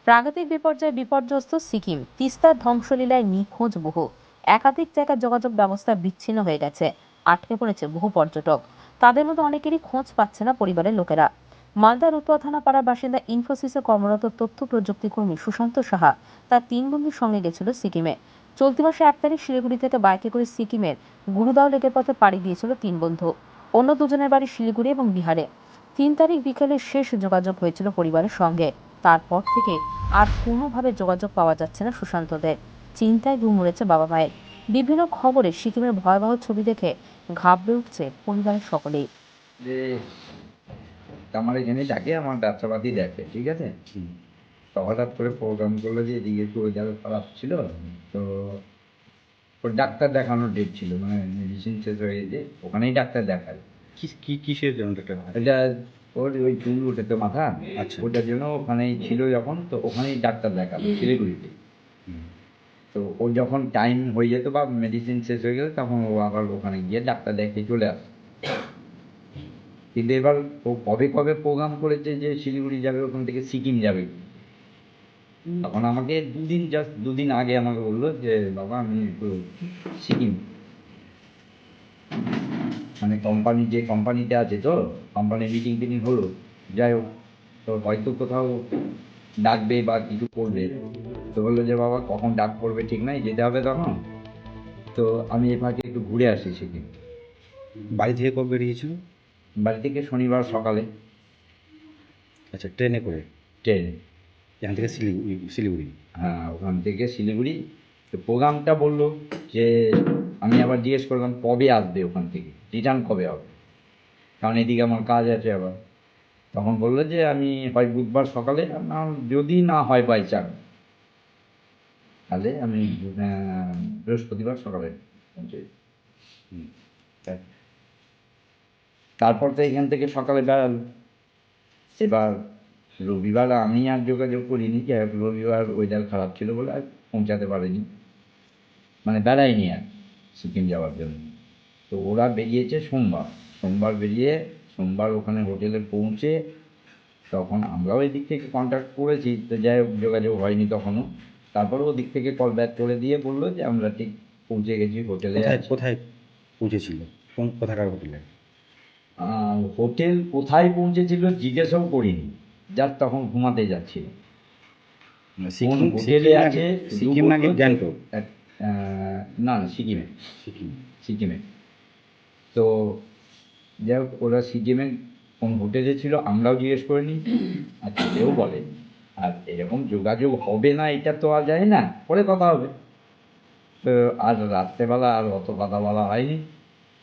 প্রাকৃতিক বিপর্যয়ে বিপর্যস্ত সিকিম, তিস্তার ধ্বংসলীলায় নিখোঁজ বহু। একাধিক জায়গায় যোগাযোগ ব্যবস্থা বিচ্ছিন্ন হয়ে গেছে, আটকে পড়েছে বহু পর্যটক। তাদের মধ্যে অনেকেরই খোঁজ পাচ্ছে না পরিবারের লোকেরা। মালদার উত্তর থানা পাড়ার বাসিন্দা ইনফোসিসে কর্মরত তথ্য প্রযুক্তি কর্মী সুশান্ত সাহা তার 3 বন্ধুর সঙ্গে গেছিল সিকিমে। চলতি মাসে 1 তারিখ শিলিগুড়ি থেকে বাইকে করে সিকিমের গুরুদাও লেকের পথে পাড়ি দিয়েছিল 3 বন্ধু। অন্য দুজনের বাড়ি শিলিগুড়ি এবং বিহারে। 3 তারিখ বিকেলে শেষ যোগাযোগ হয়েছিল পরিবারের সঙ্গে। তারপর থেকে আর কোনোভাবে যোগাযোগ পাওয়া যাচ্ছে না সুশান্তদের। চিন্তায় ঘুম উড়েছে বাবা মায়ের। বিভিন্ন খবরে সিকিমের ভয়াবহ ছবি দেখে ঘাবড়ে উঠছে পরিবারের সকলেই। যে আমার এখানে ডাকে, আমার ব্যবসাপাতি দেখে, ঠিক আছে। তো হঠাৎ করে প্রোগ্রাম করলো যে এদিকে একটু ওয়েদার খারাপ ছিল, তো ওর ডাক্তার দেখানোর ডেট ছিল, মানে মেডিসিন শেষ হয়ে গেছে, ওখানেই ডাক্তার দেখায়। কিসের জন্য ডাক্তার? এটা ওর ওই চুল উঠেছে মাথা, আচ্ছা। ওটার জন্য ওখানেই ছিল যখন, তো ওখানেই ডাক্তার দেখালো শিলিগুড়িতে। তো ও যখন টাইম হয়ে যেত বা মেডিসিন শেষ হয়ে গেলে তখন ও আবার ওখানে গিয়ে ডাক্তার দেখিয়ে চলে আসে। কিন্তু এবার ও কবে কবে প্রোগ্রাম করেছে যে শিলিগুড়ি যাবে, ওখান থেকে সিকিম যাবে। তখন আমাকে দুদিন আগে আমাকে বললো যে বাবা আমি একটু সিকিম, মানে যে কোম্পানিতে আছে, তো কোম্পানির মিটিং হলো, যাই হোক, তো হয়তো কোথাও ডাকবে বা কিছু করবে। তো বললো যে বাবা কখন ডাক পড়বে ঠিক নাই, যেতে হবে তখন। তো আমি এ ফাঁকে একটু ঘুরে আসি সিকিম। বাড়ি থেকে কবে বেরিয়েছিল? বাড়ি থেকে শনিবার সকালে। আচ্ছা, ট্রেনে করে? ট্রেনে। এখান থেকে শিলিগুড়ি? হ্যাঁ, ওখান থেকে শিলিগুড়ি। তো প্রোগ্রামটা বললো যে, আমি আবার জিজ্ঞেস করলাম কবে আসবে ওখান থেকে, রিটার্ন কবে হবে, কারণ এদিকে আমার কাজ আছে আবার। তখন বললো যে আমি হয় বুধবার সকালে, না যদি না হয় বাই চান্স তাহলে আমি বৃহস্পতিবার সকালে পৌঁছে যাই। তারপর তো এখান থেকে সকালে বেড়াল। এবার রবিবার আমি আর যোগাযোগ করিনি, যে রবিবার ওয়েদার খারাপ ছিল বলে আর পৌঁছাতে পারিনি, মানে বেড়াইনি আর সিকিম যাওয়ার জন্য। তো ওরা বেরিয়েছে সোমবার বেরিয়ে সোমবার ওখানে হোটেলে পৌঁছে, তখন আমরাও এদিক থেকে কন্ট্যাক্ট করেছি, তো যাই হোক যোগাযোগ হয়নি তখনও। তারপরে ওদিক থেকে কল ব্যাক করে দিয়ে বললো যে আমরা ঠিক পৌঁছে গেছি, হোটেলে আছি। কোথায় পৌঁছেছিল? কোথাকার হোটেলে? হোটেল কোথায় পৌঁছেছিল জিজ্ঞেসও করিনি, জাস্ট তখন ঘুমাতে যাচ্ছিল। কোন হোটেলে আছে সিকিম নাকি গ্যাংটক? না, সিকিমে। সিকিম। সিকিমে। তো যাই হোক, ওরা সিকিমে কোন হোটেলে ছিল আমরাও জিজ্ঞেস করিনি, আর কেউ বলে। আর এরকম যোগাযোগ হবে না এটা তো আর যায় না, পরে কথা হবে। তো আর রাত্রেবেলা আর অত কথা বলা হয়নি।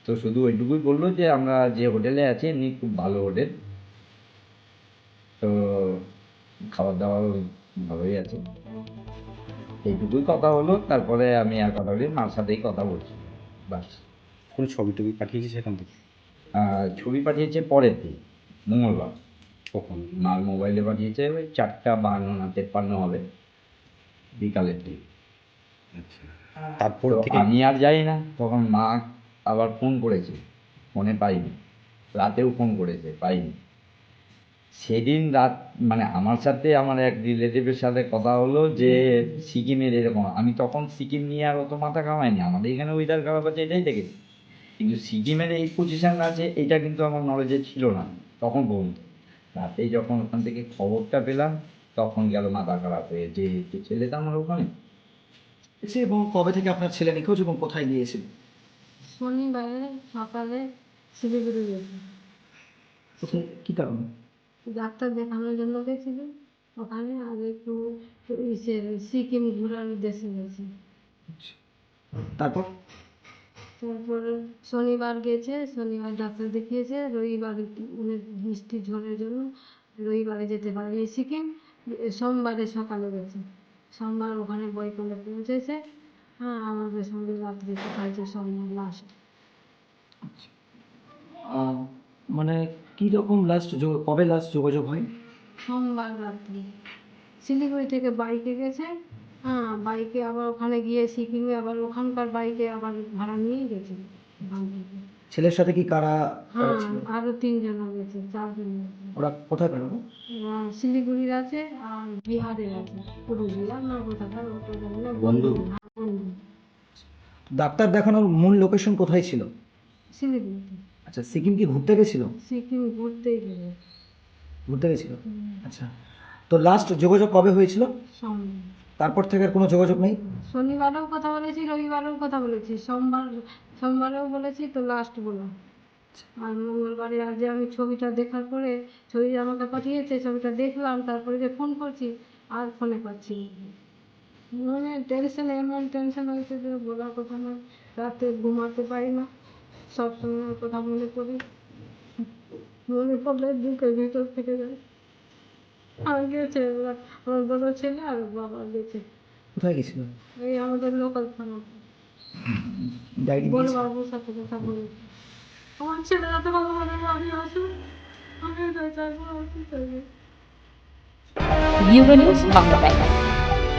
তো শুধু ওইটুকুই বললো যে আমরা যে হোটেলে আছি এমনি খুব ভালো হোটেল, তো খাবার দাবারও ভালোই আছে, এইটুকুই কথা হলো। তারপরে আমি আর কথা বলি, মার সাথেই কথা বলছি, বাস। কোনো ছবি টবি পাঠিয়েছি সেখান থেকে? ছবি পাঠিয়েছে পরের দিন, মঙ্গলবার। কখন? মার মোবাইলে পাঠিয়েছে ওই 4:52 না 53 হবে, বিকালের দিক। আচ্ছা, তারপর তো থেকে? আমি আর যাই না, তখন মা আবার ফোন করেছে, ফোনে পাইনি, রাতেও ফোন করেছে পাইনি। সেদিন রাত, মানে আমার সাথে আমার এক রিলেটিভের সাথে কথা হলো যে সিকিমের এরকম, আমি তখন সিকিম নিয়ে আর অত মাথা কামাইনি, আমাদের এখানে ওয়েদার খারাপ আছে এটাই দেখেছি। কিন্তু সিকিমের এই পজিশন আছে এটা কিন্তু আমার নলেজে ছিল না তখন পর্যন্ত। রাতেই যখন ওখান থেকে খবরটা পেলাম, তখন গেল মাথা খারাপ হয়ে, যে ছেলেটা আমার ওখানে। এসে এবং কবে থেকে আপনার ছেলে নিখোঁজ এবং কোথায় গিয়েছিল? শনিবারে সকালে শিলিগুড়ি গেছি। কোথায়, কী কারণে? ডাক্তার দেখানোর জন্য গেছিল ওখানে, আর একটু সিকিম ঘোরার উদ্দেশ্যে গেছি। তারপর? তারপরে শনিবার গেছে, শনিবার ডাক্তার দেখিয়েছে, রবিবার অনেক বৃষ্টি ঝড়ের জন্য রবিবারে যেতে পারেনি সিকিম। সোমবারে সকালে গেছে, সোমবার ওখানে বইকুণ্ঠে পৌঁছেছে। হ্যাঁ, আমাদের সঙ্গে রাত্রে কোথায় সোমবার আসে। মানে কীরকম কবে লাস্ট যোগাযোগ হয়? সোমবার রাত্রি শিলিগুড়ি থেকে বাইকে গেছে। হ্যাঁ, বাইকে আবার ওখানে গিয়ে সিকিমে আবার ওখানকার বাইকে আবার ভাড়া নিয়েই গেছে ওখান থেকে। ছেলের সাথে কি কারা হ্যাঁ ছিল? আরো 3 জন গেছে, 4 জন গেছে। ওরা কোথায় পেল? শিলিগুড়ির আছে আর বিহারের আছে, পুরুলিয়া না কোথাকার ওটা জানি না। বন্ধু? বন্ধু ডাক্তার দেখানোর মূল লোকেশন কোথায় ছিল? শিলিগুড়িতে। আচ্ছা, সিকিম কি ঘুরতে গেছিল? সিকিম ঘুরতেই গেছে। ঘুরতে গেছিল। আচ্ছা, তো লাস্ট যোগাযোগ কবে হয়েছিল? সোমবার। তারপর থেকে আর কোনো যোগাযোগ নেই? শনিবারেও কথা বলেছি, রবিবারেও কথা বলেছি, সোমবারেও বলেছি, তো লাস্ট বললাম। আর মঙ্গলবারে আজ আমি ছবিটা দেখার পরে, ছবি আমাকে পাঠিয়েছে, ছবিটা দেখলাম, তারপরে যে ফোন করছি আর ফোনে পাচ্ছি না। মানে টেনশন, এমন টেনশন হয়েছে যে বলার কথা না। রাতে ঘুমাতে পারি না, সবসময় ওর কথা মনে করি, মনে পড়লে বুকের ভিতর থেকে যায়। আর গেছে ওরা, আমার বড় ছেলে আর বাবা গেছে। কোথায় গেছিল? এই আমাদের লোকাল থানা, ডায়েরি বড় দিয়েছে? বাবুর সাথে কথা বলেছি। আমার ছেলে এত ভালো মানে বাড়ি আসুন, আমি এটাই চাইবো, আর কি চাইবো। Bureau news Bangla bank.